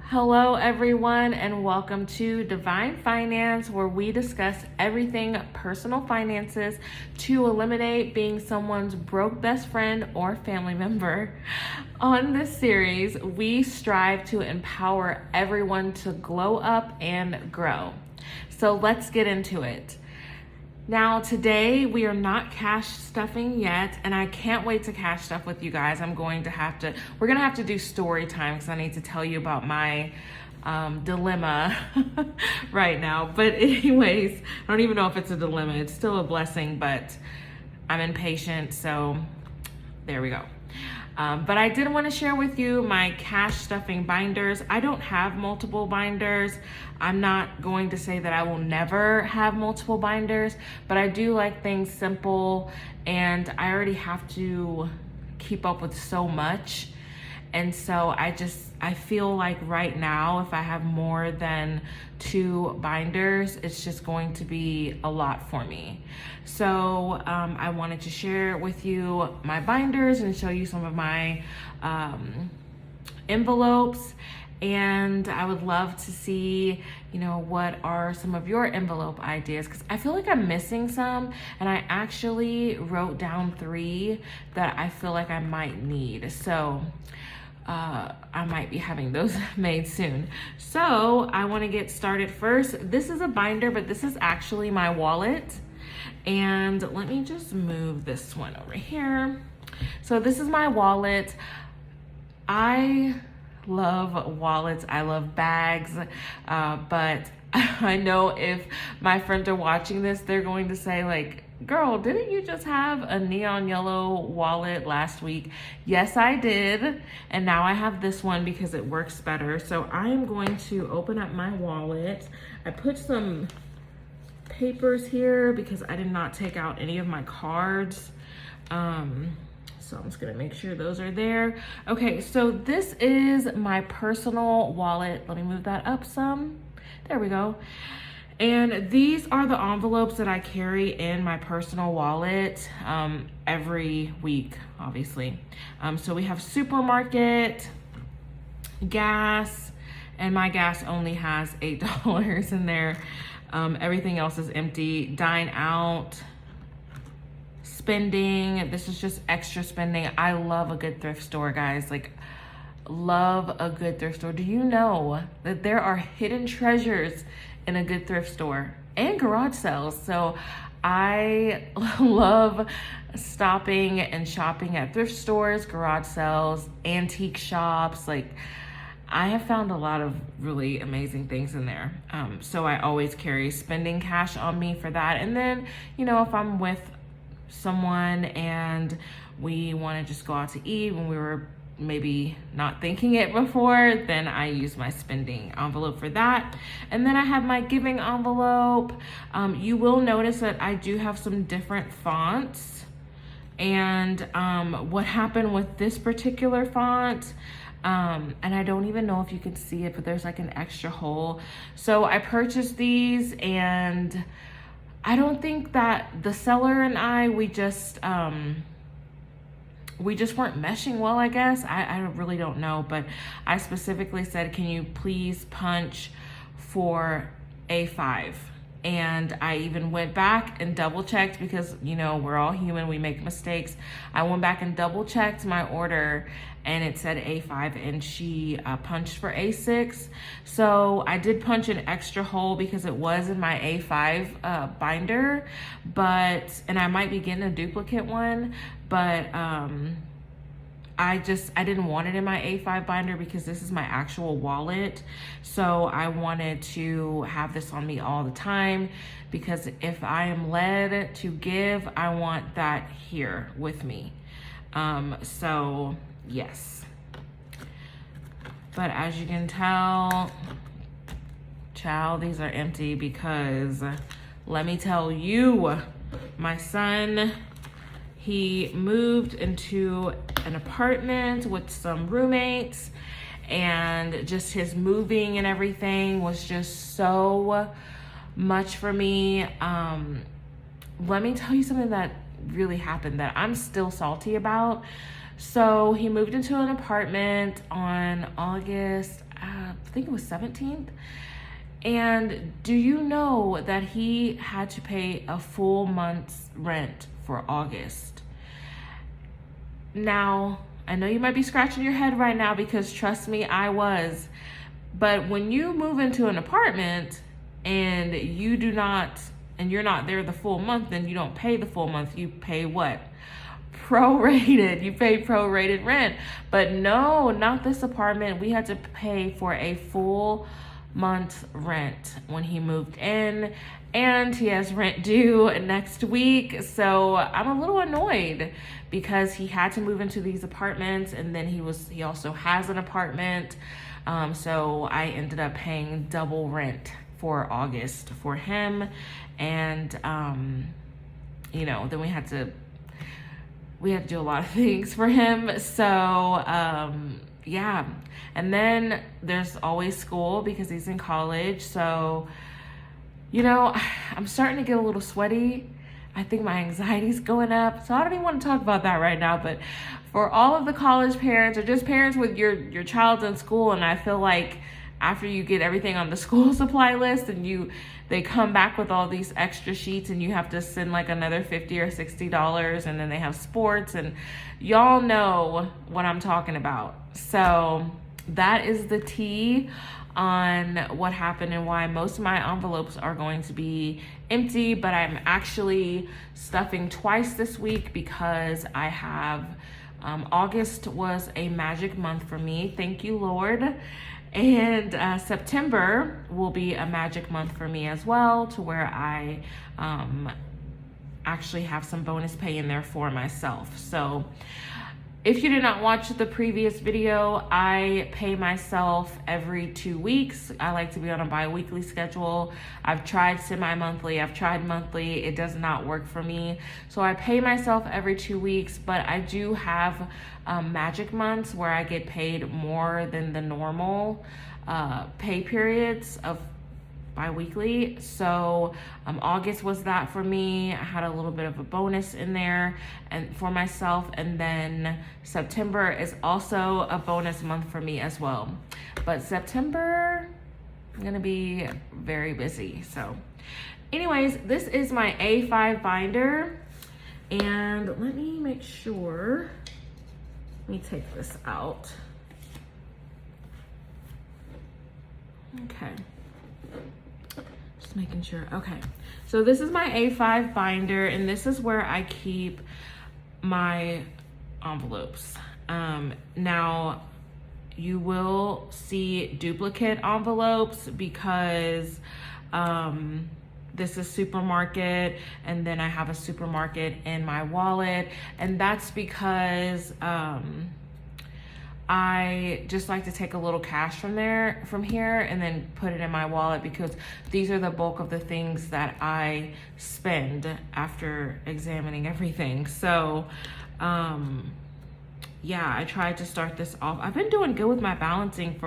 Hello, everyone, and welcome to Divine Finance, where we discuss everything personal finances to eliminate being someone's broke best friend or family member. On this series, we strive to empower everyone to glow up and grow. So let's get into it. Now, today we are not cash stuffing yet, and I can't wait to cash stuff with you guys. we're going to have to do story time because I need to tell you about my dilemma right now. But anyways, I don't even know if it's a dilemma. It's still a blessing, but I'm impatient, so there we go. But I did want to share with you my cash stuffing binders. I don't have multiple binders. I'm not going to say that I will never have multiple binders, but I do like things simple, and I already have to keep up with so much. And so I feel like right now, if I have more than 2 binders, it's just going to be a lot for me. So I wanted to share with you my binders and show you some of my envelopes. And I would love to see, what are some of your envelope ideas? Because I feel like I'm missing some, and I actually wrote down 3 that I feel like I might need. So I might be having those made soon. So I want to get started first. This is a binder, but this is actually my wallet. And let me just move this one over here. So this is my wallet. I love wallets. I love bags. But I know if my friends are watching this, they're going to say like, girl, didn't you just have a neon yellow wallet last week? Yes, I did. And now I have this one because it works better. So I am going to open up my wallet. I put some papers here because I did not take out any of my cards. So I'm just gonna make sure those are there. Okay, so this is my personal wallet. Let me move that up some. There we go. And these are the envelopes that I carry in my personal wallet every week, obviously. So we have supermarket, gas, and my gas only has $8 in there. Everything else is empty. Dine out, spending. This is just extra spending. I love a good thrift store, guys. Like, love a good thrift store. Do you know that there are hidden treasures in a good thrift store and garage sales? So I love stopping and shopping at thrift stores, garage sales, antique shops. Like, I have found a lot of really amazing things in there. So I always carry spending cash on me for that. And then, if I'm with someone and we want to just go out to eat when we were maybe not thinking it before, then I use my spending envelope for that. And then I have my giving envelope. You will notice that I do have some different fonts. And what happened with this particular font, and I don't even know if you can see it, but there's like an extra hole. So I purchased these, and I don't think that the seller and I, we just weren't meshing well, I guess. I really don't know, but I specifically said, can you please punch for A5? And I even went back and double checked because, we're all human, we make mistakes. I went back and double checked my order, and it said A5, and she punched for A6. So I did punch an extra hole because it was in my A5 binder, and I might be getting a duplicate one, but I didn't want it in my A5 binder because this is my actual wallet. So I wanted to have this on me all the time because if I am led to give, I want that here with me. So yes. But as you can tell, child, these are empty because let me tell you, my son, he moved into an apartment with some roommates, and just his moving and everything was just so much for me. Let me tell you something that really happened that I'm still salty about. So he moved into an apartment on August think it was 17th. And do you know that he had to pay a full month's rent for August? Now, I know you might be scratching your head right now because trust me, I was. But when you move into an apartment and you're not there the full month, then you don't pay the full month. You pay what? Prorated. You pay prorated rent. But no, not this apartment. We had to pay for a full month's rent when he moved in, and he has rent due next week. So I'm a little annoyed because he had to move into these apartments, and then he also has an apartment. So I ended up paying double rent for August for him, and then we had to do a lot of things for him. So yeah. And then there's always school because he's in college. So, I'm starting to get a little sweaty. I think my anxiety's going up. So I don't even want to talk about that right now. But for all of the college parents or just parents with your child's in school, and I feel like after you get everything on the school supply list and they come back with all these extra sheets and you have to send like another $50 or $60, and then they have sports, and y'all know what I'm talking about. So that is the tea on what happened and why most of my envelopes are going to be empty, but I'm actually stuffing twice this week because I have August was a magic month for me. Thank you, Lord. And September will be a magic month for me as well, to where I actually have some bonus pay in there for myself. So if you did not watch the previous video, I pay myself every 2 weeks. I like to be on a bi-weekly schedule. I've tried semi-monthly, I've tried monthly. It does not work for me. So I pay myself every 2 weeks, but I do have magic months where I get paid more than the normal pay periods of bi-weekly. So August was that for me. I had a little bit of a bonus in there and for myself, and then September is also a bonus month for me as well. But September, I'm gonna be very busy. So anyways, this is my A5 binder, and let me make sure, let me take this out. Okay. Making sure. Okay, so this is my A5 binder, and this is where I keep my envelopes. Now you will see duplicate envelopes because this is supermarket, and then I have a supermarket in my wallet, and that's because I just like to take a little cash from here and then put it in my wallet, because these are the bulk of the things that I spend after examining everything. So yeah, I tried to start this off. I've been doing good with my balancing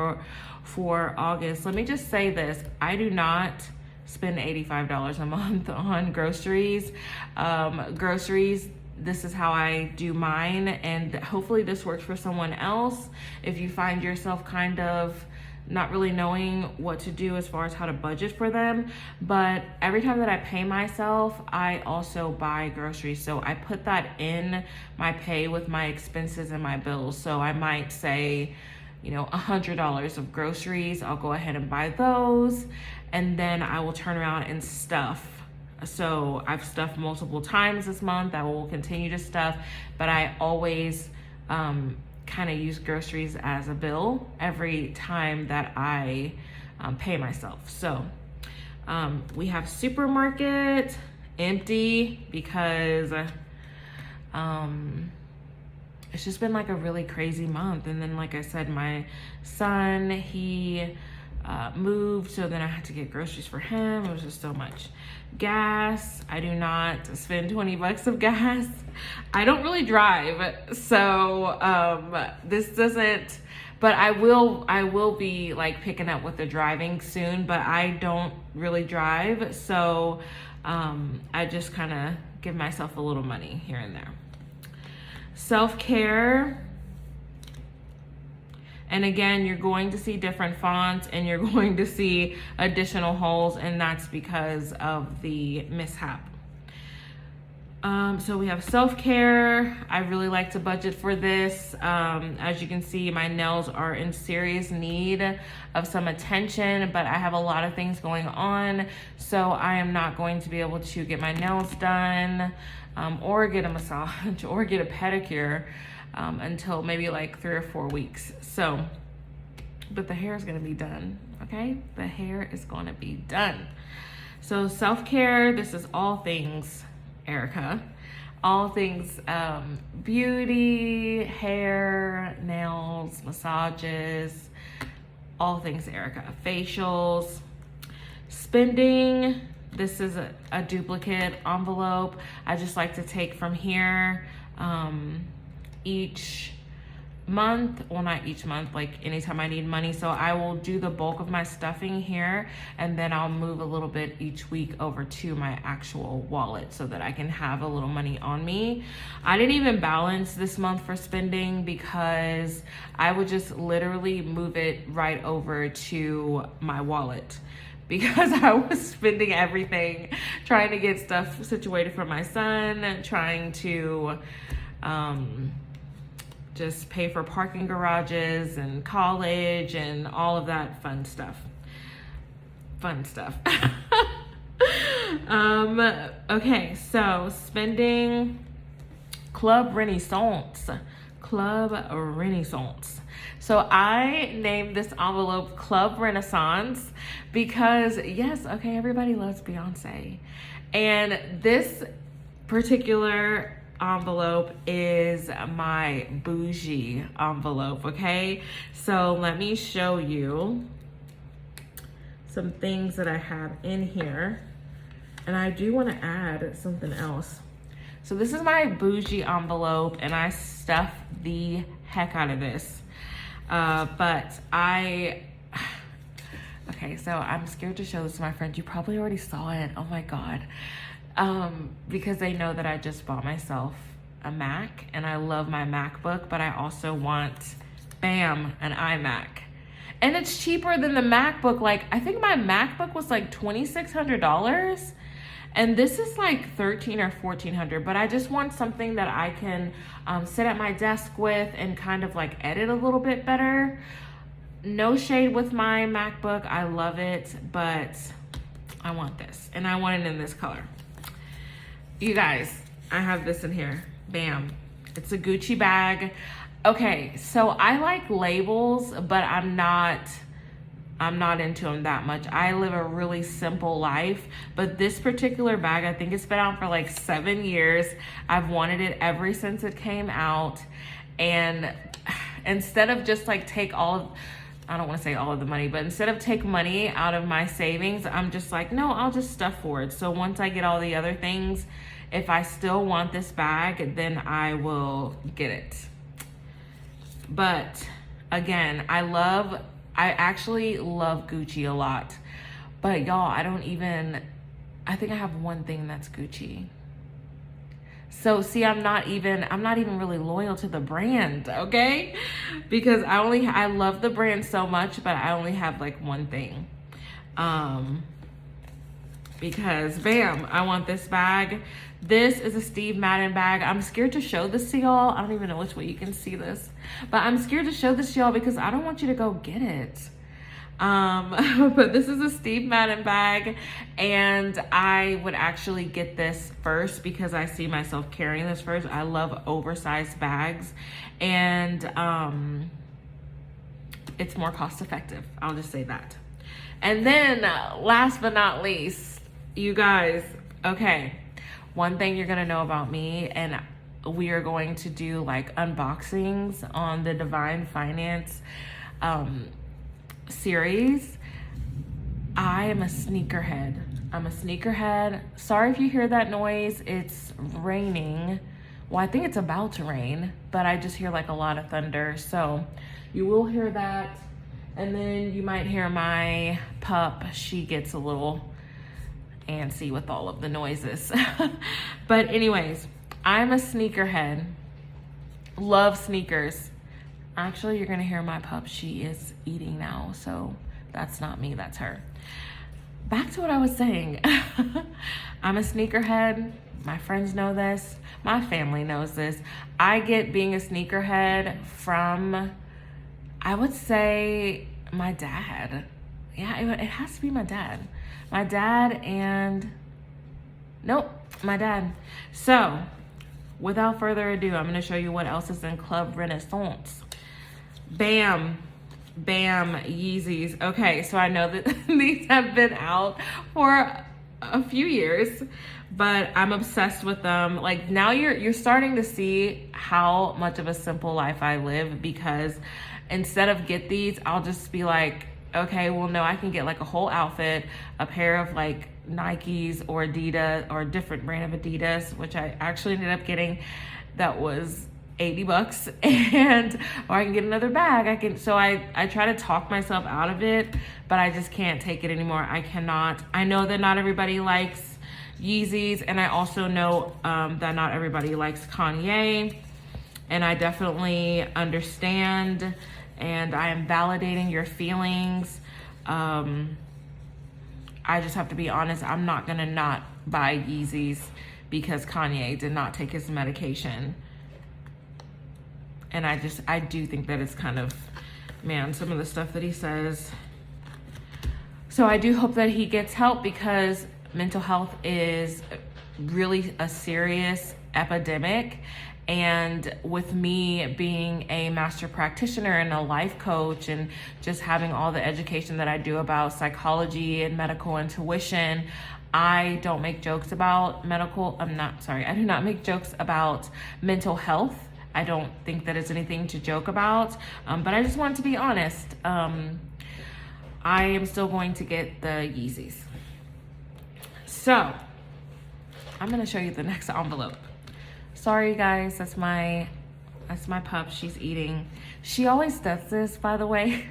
for August. Let me just say this, I do not spend $85 a month on groceries. This is how I do mine, and hopefully this works for someone else. If you find yourself kind of not really knowing what to do as far as how to budget for them, but every time that I pay myself, I also buy groceries. So I put that in my pay with my expenses and my bills. So I might say, $100 of groceries, I'll go ahead and buy those, and then I will turn around and stuff. So I've stuffed multiple times this month. I will continue to stuff, but I always kind of use groceries as a bill every time that I pay myself. So we have supermarket empty because it's just been like a really crazy month. And then, like I said, my son, he moved, so then I had to get groceries for him. It was just so much. Gas, I do not spend 20 bucks of gas. I don't really drive, so this doesn't, but I will be like picking up with the driving soon, but I don't really drive, so I just kind of give myself a little money here and there. Self-care, And again, you're going to see different fonts and you're going to see additional holes, and that's because of the mishap. So we have self-care. I really like to budget for this. As you can see, my nails are in serious need of some attention, but I have a lot of things going on, so I am not going to be able to get my nails done, or get a massage or get a pedicure until maybe like 3 or 4 weeks. So, but the hair is gonna be done, okay? The hair is gonna be done. So self-care, this is all things Erica. All things beauty, hair, nails, massages, all things Erica. Facials. Spending, this is a duplicate envelope. I just like to take from here each month, well not each month, like anytime I need money. So I will do the bulk of my stuffing here, and then I'll move a little bit each week over to my actual wallet so that I can have a little money on me. I didn't even balance this month for spending because I would just literally move it right over to my wallet, because I was spending everything trying to get stuff situated for my son, trying to just pay for parking garages and college and all of that fun stuff. Okay, so spending, Club Renaissance. So I named this envelope Club Renaissance because, yes, okay, everybody loves Beyonce. And this particular envelope is my bougie envelope, okay? So let me show you some things that I have in here. And I do want to add something else. So this is my bougie envelope, and I stuff the heck out of this. Okay, so I'm scared to show this to my friend. You probably already saw it. Oh my God. Because they know that I just bought myself a Mac, and I love my MacBook, but I also want, bam, an iMac. And it's cheaper than the MacBook. Like, I think my MacBook was like $2,600, and this is like $1,300 or $1,400, but I just want something that I can sit at my desk with and kind of like edit a little bit better. No shade with my MacBook, I love it, but I want this, and I want it in this color. You guys, I have this in here. Bam. It's a Gucci bag. Okay, so I like labels, but I'm not into them that much. I live a really simple life, but this particular bag, I think it's been out for like 7 years. I've wanted it ever since it came out. And instead of just like take all of, I don't want to say all of the money, but instead of take money out of my savings, I'm just like, no, I'll just stuff for it. So once I get all the other things, if I still want this bag, then I will get it. But again, I actually love Gucci a lot, but y'all, I think I have one thing that's Gucci. So see, I'm not even really loyal to the brand, okay? Because I love the brand so much, but I only have like one thing. Because bam, I want this bag. This is a Steve Madden bag. I'm scared to show this to y'all. I don't even know which way you can see this, but I'm scared to show this to y'all because I don't want you to go get it. But this is a Steve Madden bag, and I would actually get this first because I see myself carrying this first. I love oversized bags, and it's more cost effective. I'll just say that. And then last but not least, you guys, okay, one thing you're gonna know about me, and we are going to do like unboxings on the Divine Finance series. I am a sneakerhead. Sorry if you hear that noise. It's raining. Well, I think it's about to rain, but I just hear like a lot of thunder. So you will hear that. And then you might hear my pup. She gets a little antsy with all of the noises. But anyways, I'm a sneakerhead. Love sneakers. Actually, you're gonna hear my pup. She is eating now, so that's not me, that's her. Back to what I was saying. I'm a sneakerhead. My friends know this. My family knows this. I get being a sneakerhead from, I would say, my dad. Yeah, it has to be my dad. My dad and, nope, my dad. So, without further ado, I'm gonna show you what else is in Club Renaissance. Bam, Yeezys. Okay, so I know that these have been out for a few years, but I'm obsessed with them. Like, now you're starting to see how much of a simple life I live, because instead of get these, I'll just be like, okay, well, no, I can get like a whole outfit, a pair of like Nikes or Adidas, or a different brand of Adidas, which I actually ended up getting, that was $80, and or I can get another bag. So I try to talk myself out of it, but I just can't take it anymore. I cannot. I know that not everybody likes Yeezys, and I also know that not everybody likes Kanye, and I definitely understand, and I am validating your feelings. I just have to be honest. I'm not gonna not buy Yeezys because Kanye did not take his medication. And I do think that it's kind of, man, some of the stuff that he says. So I do hope that he gets help, because mental health is really a serious epidemic. And with me being a master practitioner and a life coach, and just having all the education that I do about psychology and medical intuition, I don't make jokes about I do not make jokes about mental health. I don't think that it's anything to joke about, but I just want to be honest. I am still going to get the Yeezys. So, I'm gonna show you the next envelope. Sorry guys, that's my pup, she's eating. She always does this, by the way.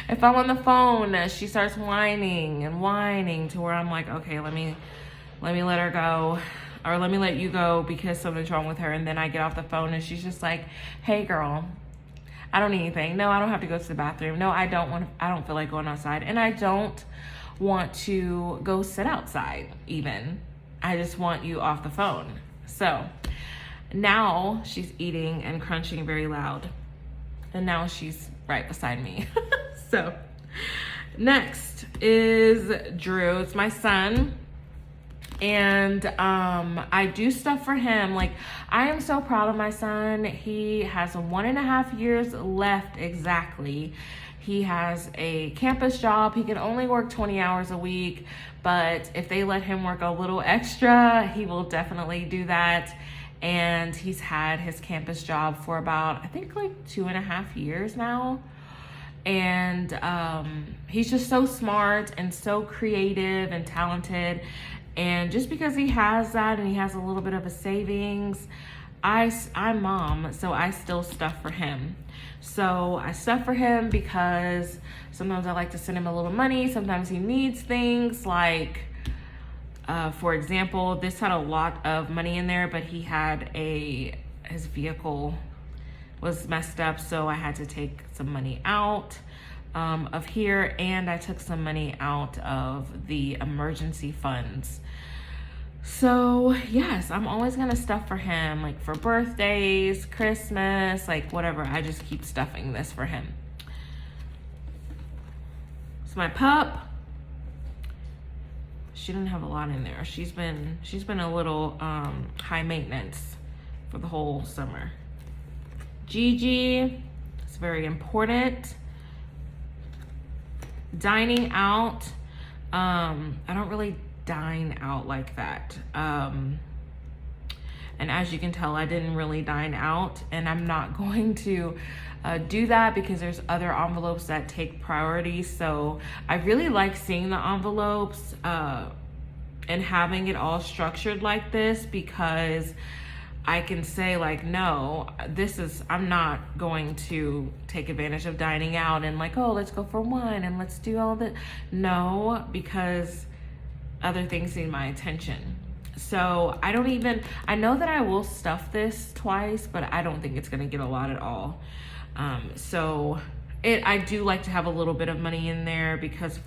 If I'm on the phone, she starts whining and whining to where I'm like, okay, let me let her go. Or let me let you go because something's wrong with her. And then I get off the phone and she's just like, hey girl, I don't need anything. No, I don't have to go to the bathroom. No, I don't feel like going outside. And I don't want to go sit outside even. I just want you off the phone. So now she's eating and crunching very loud. And now she's right beside me. So next is Drew. It's my son. And I do stuff for him. Like, I am so proud of my son. He has 1.5 years left exactly. He has a campus job. He can only work 20 hours a week, but if they let him work a little extra, he will definitely do that. And he's had his campus job for about, I think, like 2.5 years now. And he's just so smart and so creative and talented. And just because he has that and he has a little bit of a savings, I'm mom, so I still stuff for him. So I stuff for him because sometimes I like to send him a little money. Sometimes he needs things like, for example, this had a lot of money in there, but he had his vehicle was messed up, so I had to take some money out of here, and I took some money out of the emergency funds. So yes, I'm always gonna stuff for him, like for birthdays, Christmas, like whatever. I just keep stuffing this for him. So my pup, she didn't have a lot in there. She's been a little high maintenance for the whole summer. Gigi, it's very important. Dining out, I don't really dine out like that. And as you can tell, I didn't really dine out, and I'm not going to do that because there's other envelopes that take priority. So I really like seeing the envelopes and having it all structured like this, because I can say like, no, I'm not going to take advantage of dining out and like, oh, let's go for wine and let's do all that. No, because other things need my attention. So I know that I will stuff this twice, but I don't think it's gonna get a lot at all. So I do like to have a little bit of money in there because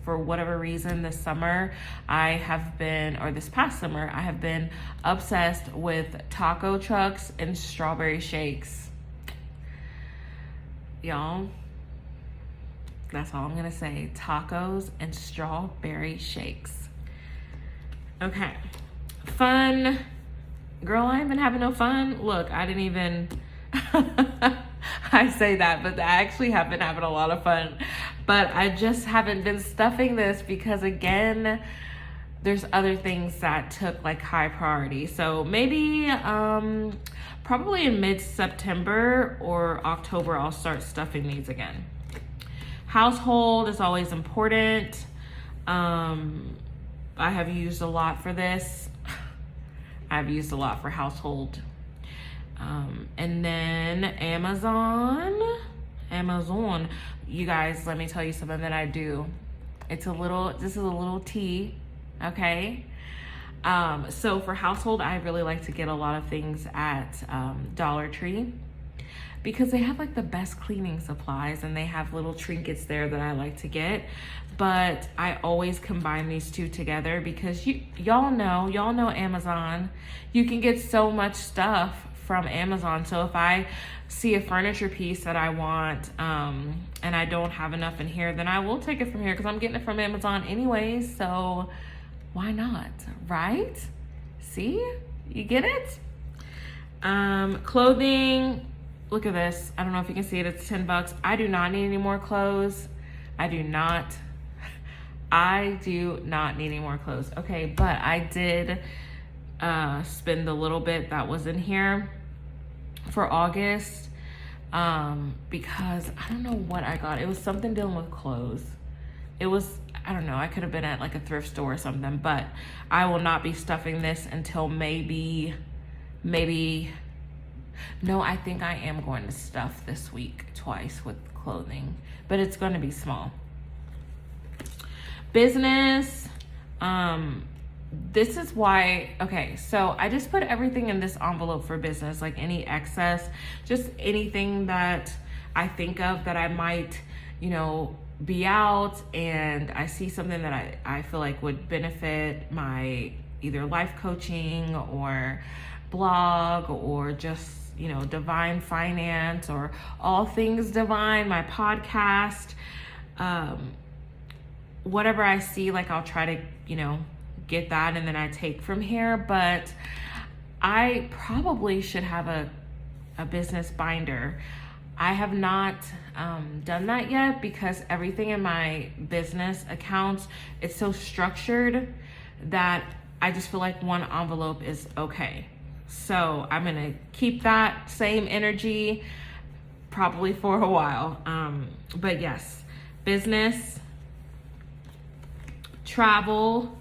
for whatever reason, this summer this past summer, I have been obsessed with taco trucks and strawberry shakes. Y'all, that's all I'm gonna say. Tacos and strawberry shakes. Okay, fun. Girl, I ain't been having no fun. Look, I didn't even, I say that, but I actually have been having a lot of fun. But I just haven't been stuffing this because, again, there's other things that took like high priority. So maybe probably in mid-September or October, I'll start stuffing these again. Household is always important. I have used a lot for this. I've used a lot for household. And then Amazon, you guys, let me tell you something that I do. This is a little tea, okay? So for household, I really like to get a lot of things at Dollar Tree because they have like the best cleaning supplies and they have little trinkets there that I like to get. But I always combine these two together because y'all know Amazon. You can get so much stuff from Amazon. So if I see a furniture piece that I want and I don't have enough in here, then I will take it from here because I'm getting it from Amazon anyways. So why not, right? See, you get it? Clothing, look at this. I don't know if you can see it, it's $10. I do not need any more clothes. I do not need any more clothes. Okay, but I did spend the little bit that was in here for August because I don't know what I got. It was something dealing with clothes. It was, I don't know, I could have been at like a thrift store or something, but I will not be stuffing this until maybe, no, I think I am going to stuff this week twice with clothing, but it's going to be small. Business, this is why, okay, so I just put everything in this envelope for business, like any excess, just anything that I think of that I might, be out and I see something that I feel like would benefit my either life coaching or blog or just, divine finance or all things divine, my podcast, whatever I see, like I'll try to, get that and then I take from here. But I probably should have a business binder. I have not done that yet because everything in my business accounts, it's so structured that I just feel like one envelope is okay. So I'm gonna keep that same energy probably for a while. But yes, business, travel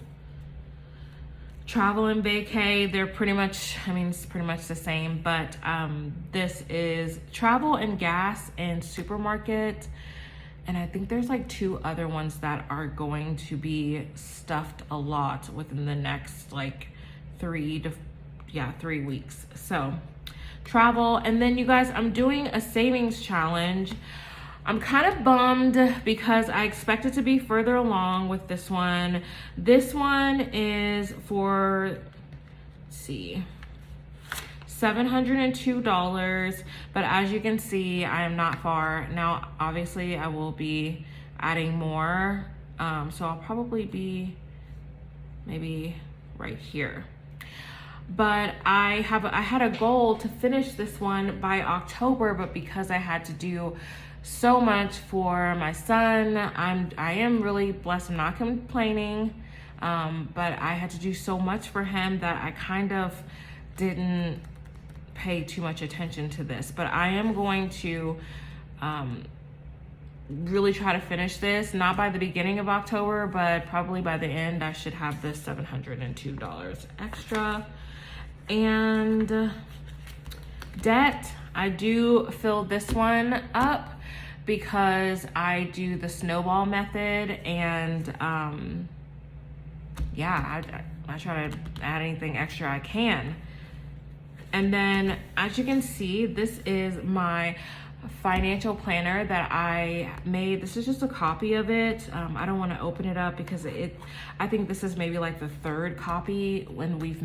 and vacay, they're pretty much, it's pretty much the same, but this is travel and gas and supermarket. And I think there's like 2 other ones that are going to be stuffed a lot within the next like 3 weeks. So travel. And then you guys, I'm doing a savings challenge. I'm kind of bummed because I expect it to be further along with this one. This one is for, let's see, $702, but as you can see, I am not far. Now, obviously, I will be adding more, so I'll probably be maybe right here. But I had a goal to finish this one by October, but because I had to do so much for my son, I am really blessed. I'm not complaining, but I had to do so much for him that I kind of didn't pay too much attention to this. But I am going to really try to finish this, not by the beginning of October, but probably by the end. I should have this $702 extra. And debt, I do fill this one up because I do the snowball method, and I try to add anything extra I can. And then as you can see, this is my financial planner that I made. This is just a copy of it. I don't want to open it up because I think this is maybe like the third copy when we've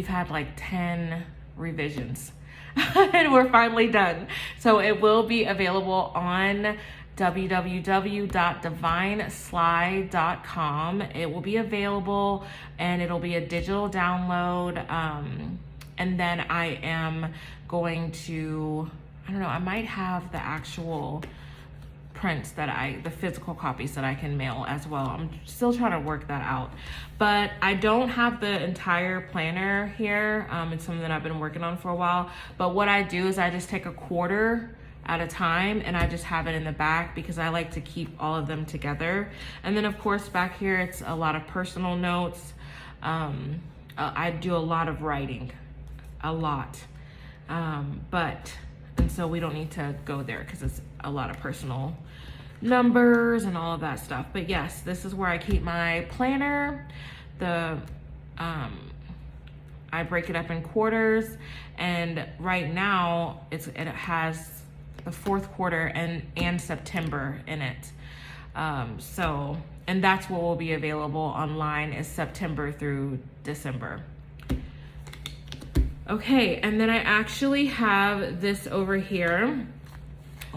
had like 10 revisions and we're finally done. So it will be available on www.divineslide.com. It will be available and it'll be a digital download. And then I am going to, I don't know, I might have the actual prints the physical copies that I can mail as well. I'm still trying to work that out. But I don't have the entire planner here. It's something that I've been working on for a while. But what I do is I just take a quarter at a time and I just have it in the back because I like to keep all of them together. And then of course back here it's a lot of personal notes. I do a lot of writing, a lot. And so we don't need to go there because it's a lot of personal numbers and all of that stuff. But yes, this is where I keep my planner. I break it up in quarters, and right now it has the fourth quarter and September in it. And that's what will be available online is September through December. Okay, and then I actually have this over here.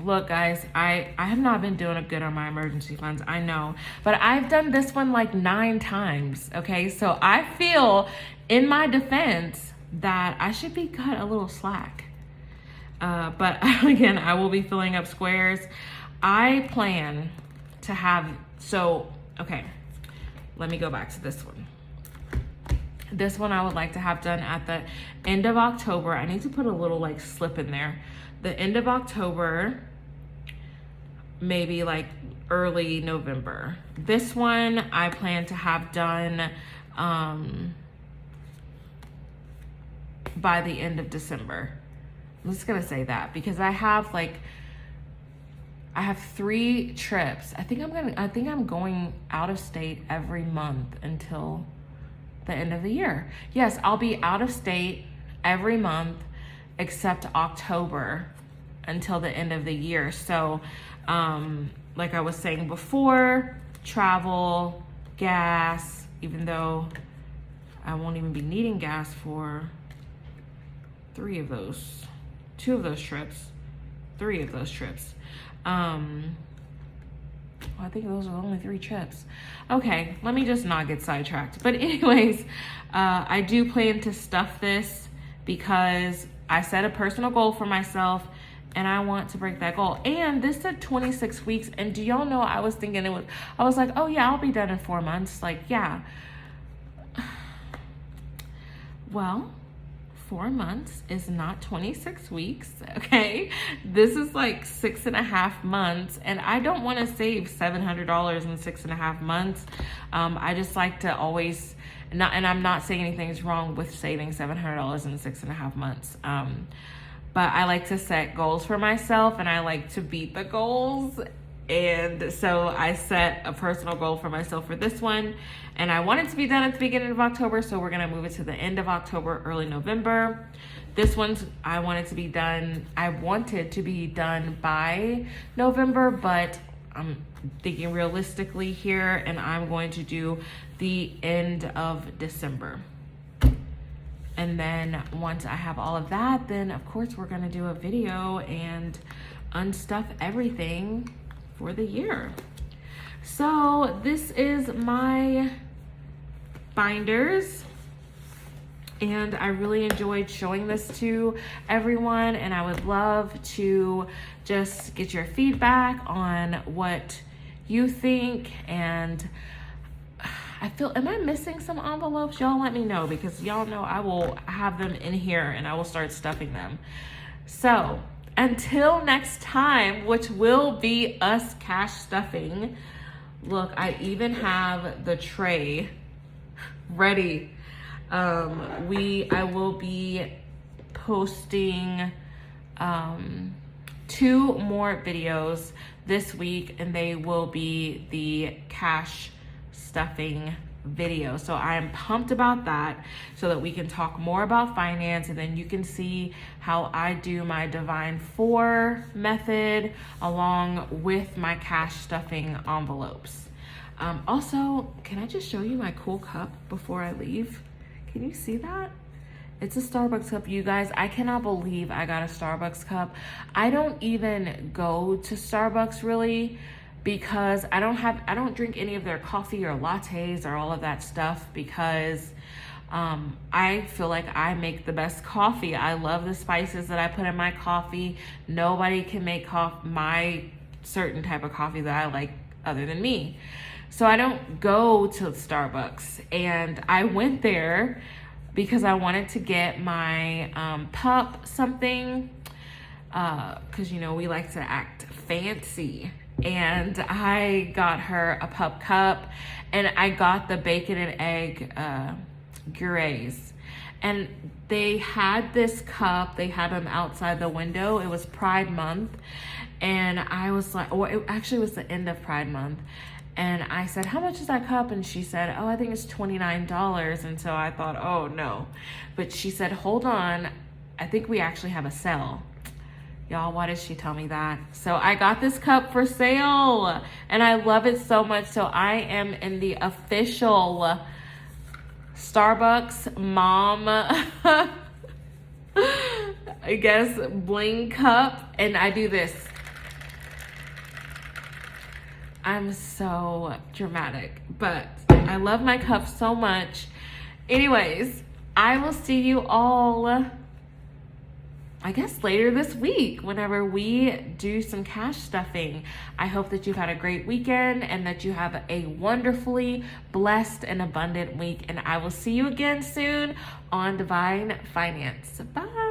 Look guys, I have not been doing good on my emergency funds, I know, but I've done this one like 9 times, okay? So I feel in my defense that I should be cut a little slack. But again, I will be filling up squares. I plan to have, okay, let me go back to this one. This one I would like to have done at the end of October. I need to put a little like slip in there. The end of October, maybe like early November. This one I plan to have done by the end of December. I'm just gonna say that because I have 3 trips. I think I'm going out of state every month until the end of the year. Yes, I'll be out of state every month except October until the end of the year. So like I was saying before, travel, gas, even though I won't even be needing gas for 2 of those trips. I think those are only 3 trips. Okay, let me just not get sidetracked. But anyways, I do plan to stuff this because I set a personal goal for myself and I want to break that goal. And this said 26 weeks. And do y'all know, I was thinking I was like, oh yeah, I'll be done in 4 months. Like, yeah. Well, 4 months is not 26 weeks, okay? This is like 6.5 months, and I don't want to save $700 in 6.5 months. I just like to always, and I'm not saying anything's wrong with saving $700 in 6.5 months, but I like to set goals for myself, and I like to beat the goals. And so I set a personal goal for myself for this one, and I want it to be done at the beginning of October, so we're gonna move it to the end of October, early November. This one's, I wanted to be done by November, but I'm thinking realistically here, and I'm going to do the end of December. And then once I have all of that, then of course we're gonna do a video and unstuff everything for the year. So this is my binders, and I really enjoyed showing this to everyone, and I would love to just get your feedback on what you think. And I feel, am I missing some envelopes? Y'all let me know, because y'all know I will have them in here and I will start stuffing them. So until next time, which will be us cash stuffing. Look, I even have the tray ready. I will be posting 2 more videos this week, and they will be the cash stuffing video. So I am pumped about that, so that we can talk more about finance, and then you can see how I do my Divine 4 method along with my cash stuffing envelopes. Also, can I just show you my cool cup before I leave? Can you see that? It's a Starbucks cup, you guys. I cannot believe I got a Starbucks cup. I don't even go to Starbucks really, because I don't drink any of their coffee or lattes or all of that stuff, because I feel like I make the best coffee. I love the spices that I put in my coffee. Nobody can make my certain type of coffee that I like other than me. So I don't go to Starbucks, and I went there because I wanted to get my pup something, because you know we like to act fancy, and I got her a pup cup, and I got the bacon and egg grws, and they had this cup, they had them outside the window. It was Pride Month, and I was like, well, it actually was the end of Pride Month. And I said, how much is that cup? And she said, oh, I think it's $29. And so I thought, oh no. But she said, hold on, I think we actually have a sale. Y'all, why did she tell me that? So I got this cup for sale, and I love it so much. So I am in the official Starbucks mom, I guess, bling cup. And I do this. I'm so dramatic, but I love my cup so much. Anyways, I will see you all, I guess, later this week whenever we do some cash stuffing. I hope that you've had a great weekend and that you have a wonderfully blessed and abundant week. And I will see you again soon on Divine Finance. Bye.